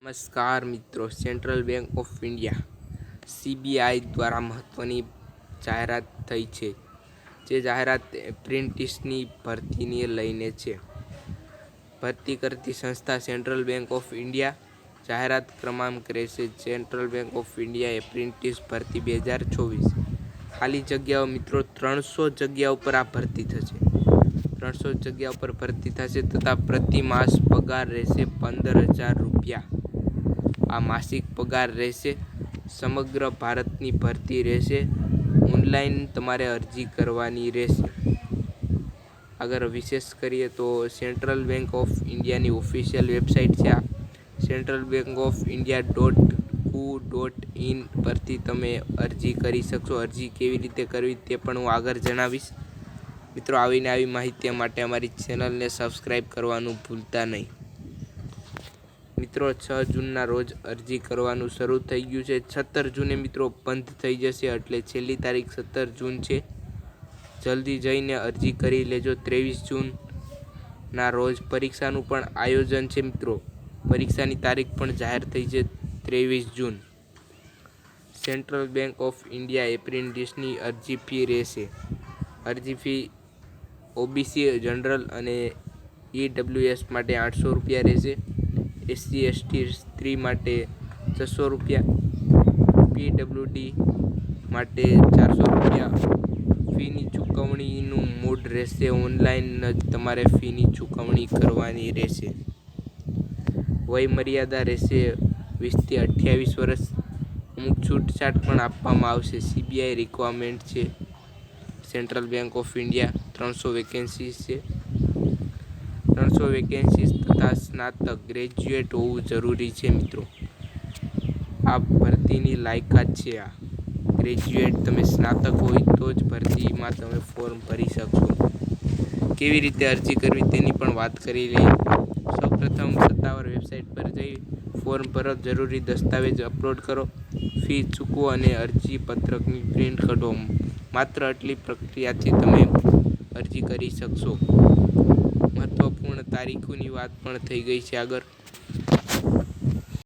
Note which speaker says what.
Speaker 1: નમસ્કાર મિત્રો, central bank of India CBI દ્વારા મહત્વની જાહેરાત થઈ છે. જે જાહેરાત એપ્રેન્ટિસની ભરતીને લઈને છે. ભરતી કરતી સંસ્થા સેન્ટ્રલ બેંક ઓફ ઇન્ડિયા. જાહેરાત ક્રમાંક રહેશે central bank of India apprentice ભરતી 2024. ખાલી જગ્યાઓ મિત્રો 300 જગ્યાઓ પર આ ભરતી થશે. 300 જગ્યા ઉપર ભરતી થશે તથા પ્રતિ માસ પગાર રહેશે 15,000 રૂપિયા. આ માસિક પગાર રહેશે. સમગ્ર ભારતની ભરતી રહેશે. ઓનલાઈન તમારે અરજી કરવાની રહેશે. આગળ વિશેષ કરીએ તો સેન્ટ્રલ બેંક ઓફ ઇન્ડિયાની ઓફિશિયલ વેબસાઇટ છે. આ સેન્ટ્રલ બેંક ઓફ india.co.in પરથી તમે અરજી કરી શકશો. અરજી કેવી રીતે કરવી તે પણ હું આગળ જણાવીશ. મિત્રો, આવીને આવી માહિતી માટે અમારી ચેનલને સબસ્ક્રાઈબ કરવાનું ભૂલતા નહીં. મિત્રો, 6 જૂનના રોજ અરજી કરવાનું શરૂ થઈ ગયું છે. 17 જૂને મિત્રો બંધ થઈ જશે, એટલે છેલ્લી તારીખ 17 જૂન છે. જલ્દી જઈને અરજી કરી લેજો. 23 જૂનના રોજ પરીક્ષાનું પણ આયોજન છે. મિત્રો, પરીક્ષાની તારીખ પણ જાહેર થઈ છે 23 જૂન. સેન્ટ્રલ બેંક ઓફ ઇન્ડિયા એપ્રેન્ટિસની અરજી ફી રહેશે. અરજી ફી OBC જનરલ અને EWS માટે 800 રૂપિયા રહેશે. SC/ST સ્ત્રી માટે 600 રૂપિયા. PWD માટે 400 રૂપિયા. ફીની ચૂકવણીનું મોડ રહેશે ઓનલાઈન જ તમારે ફીની ચૂકવણી કરવાની રહેશે. વય મર્યાદા રહેશે 20 થી 28 વર્ષ. અમુક છૂટછાટ પણ આપવામાં આવશે. CBI રિક્વાયરમેન્ટ છે central bank of India. 300 vacancies છે. 300 વેકેન્સીઝ તથા સ્નાતક ગ્રેજ્યુએટ હોવું જરૂરી છે. મિત્રો, આ ભરતીની લાયકાત છે. આ ગ્રેજ્યુએટ તમે સ્નાતક હોય તો જ ભરતીમાં તમે ફોર્મ ભરી શકશો. કેવી રીતે અરજી કરવી તેની પણ વાત કરી લઈએ. સૌપ્રથમ સત્તાવાર વેબસાઇટ પર જઈ ફોર્મ ભરો. જરૂરી દસ્તાવેજ અપલોડ કરો. ફી ચૂકવો અને અરજી પત્રકની પ્રિન્ટ કાઢો. માત્ર આટલી પ્રક્રિયાથી તમે અરજી કરી શકશો. મહત્વપૂર્ણ તારીખોની વાત પણ થઈ ગઈ છે આગળ.